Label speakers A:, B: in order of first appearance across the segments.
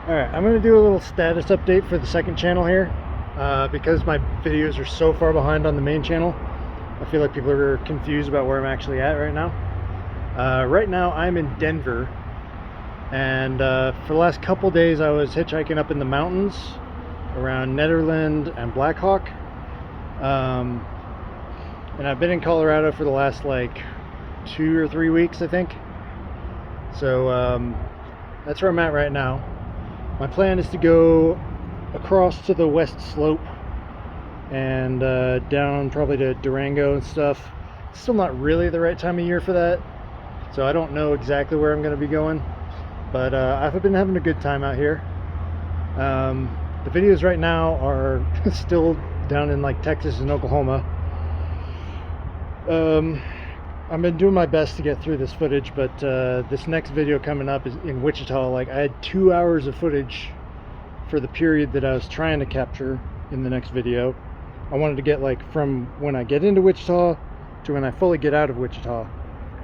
A: Alright, I'm going to do a little status update for the second channel here. Because my videos are so far behind on the main channel, I feel like people are confused about where I'm actually at right now. Right now I'm in Denver, and for the last couple days I was hitchhiking up in the mountains around Nederland and Blackhawk. And I've been in Colorado for the last like 2 or 3 weeks, I think. So that's where I'm at right now. My plan is to go across to the west slope and down probably to Durango and stuff. It's still not really the right time of year for that, so I don't know exactly where I'm going to be going, but I've been having a good time out here. The videos right now are still down in like Texas and Oklahoma. I've been doing my best to get through this footage, but this next video coming up is in Wichita. Like, I had 2 hours of footage for the period that I was trying to capture in the next video. I wanted to get like from when I get into Wichita to when I fully get out of Wichita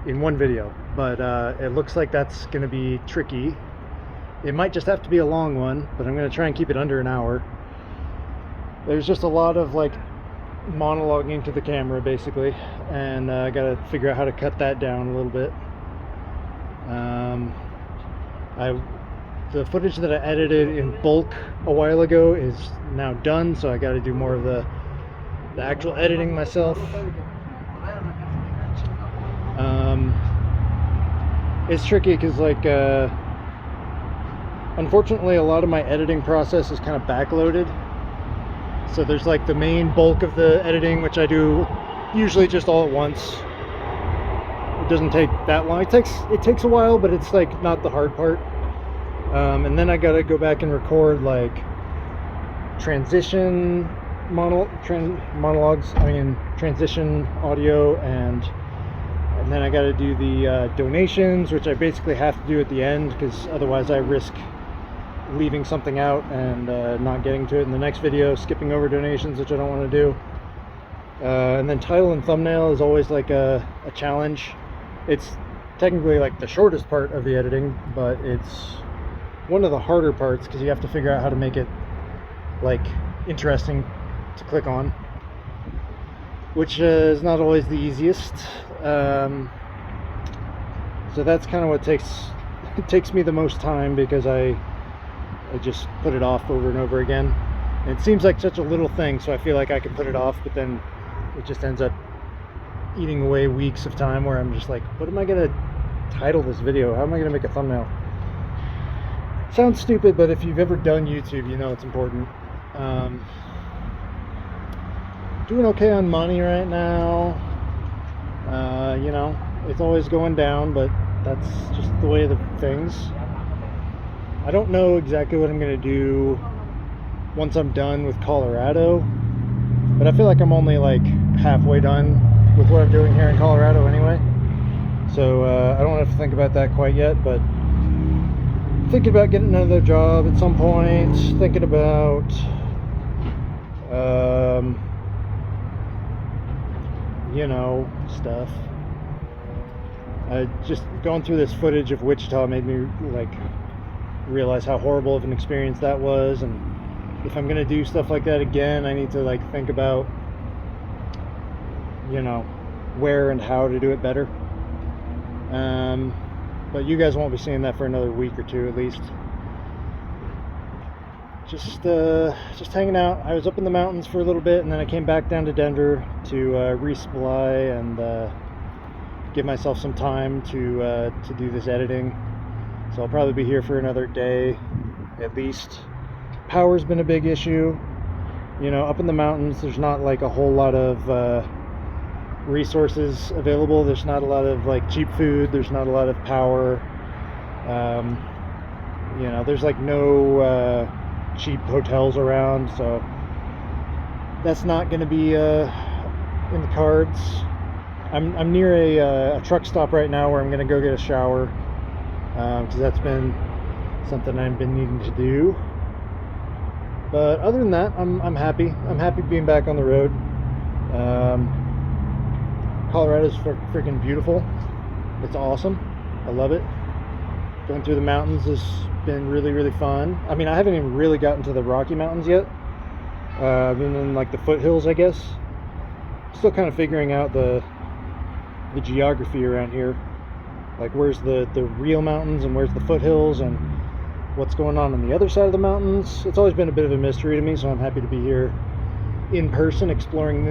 A: in one video, but it looks like that's going to be tricky. It might just have to be a long one, but I'm going to try and keep it under an hour. There's just a lot of like monologuing to the camera basically, and I gotta figure out how to cut that down a little bit. The footage that I edited in bulk a while ago is now done, so I got to do more of the actual editing myself. It's tricky because like unfortunately a lot of my editing process is kind of backloaded. So there's like the main bulk of the editing, which I do usually just all at once. It doesn't take that long. It takes a while, but it's like not the hard part. And then I gotta go back and record like transition monologues. I mean transition audio, and then I gotta do the donations, which I basically have to do at the end because otherwise I risk leaving something out and not getting to it in the next video, skipping over donations, which I don't want to do. And then title and thumbnail is always like a challenge. It's technically like the shortest part of the editing, but it's one of the harder parts because you have to figure out how to make it like interesting to click on, which is not always the easiest. So that's kind of what takes me the most time, because I just put it off over and over again. And it seems like such a little thing, so I feel like I can put it off, but then it just ends up eating away weeks of time where I'm just like, what am I gonna title this video? How am I gonna make a thumbnail? Sounds stupid, but if you've ever done YouTube, you know it's important. Doing okay on money right now. You know, it's always going down, but that's just the way of the things. I don't know exactly what I'm going to do once I'm done with Colorado, but I feel like I'm only like halfway done with what I'm doing here in Colorado anyway. So I don't have to think about that quite yet, but thinking about getting another job at some point, thinking about you know, stuff. Just going through this footage of Wichita made me like realize how horrible of an experience that was, and if I'm gonna do stuff like that again, I need to like think about, you know, where and how to do it better. But you guys won't be seeing that for another week or two at least. Just hanging out. I was up in the mountains for a little bit, and then I came back down to Denver to resupply and give myself some time to do this editing. So I'll probably be here for another day at least. Power's been a big issue. You know, up in the mountains there's not like a whole lot of resources available. There's not a lot of like cheap food. There's not a lot of power. You know, there's like no cheap hotels around, so that's not going to be in the cards. I'm near a truck stop right now where I'm going to go get a shower, because that's been something I've been needing to do. But other than that, I'm happy. I'm happy being back on the road. Colorado's freaking beautiful. It's awesome. I love it. Going through the mountains has been really, really fun. I mean, I haven't even really gotten to the Rocky Mountains yet. I've been in like the foothills, I guess. Still kind of figuring out the geography around here. Like where's the real mountains and where's the foothills and what's going on the other side of the mountains. It's always been a bit of a mystery to me, so I'm happy to be here in person exploring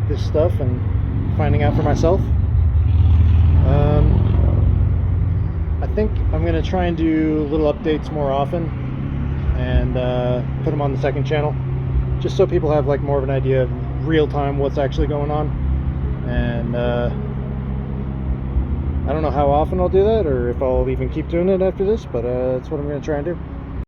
A: this stuff and finding out for myself. I think I'm going to try and do little updates more often and put them on the second channel, just so people have like more of an idea of real time what's actually going on. And I don't know how often I'll do that or if I'll even keep doing it after this, but that's what I'm going to try and do.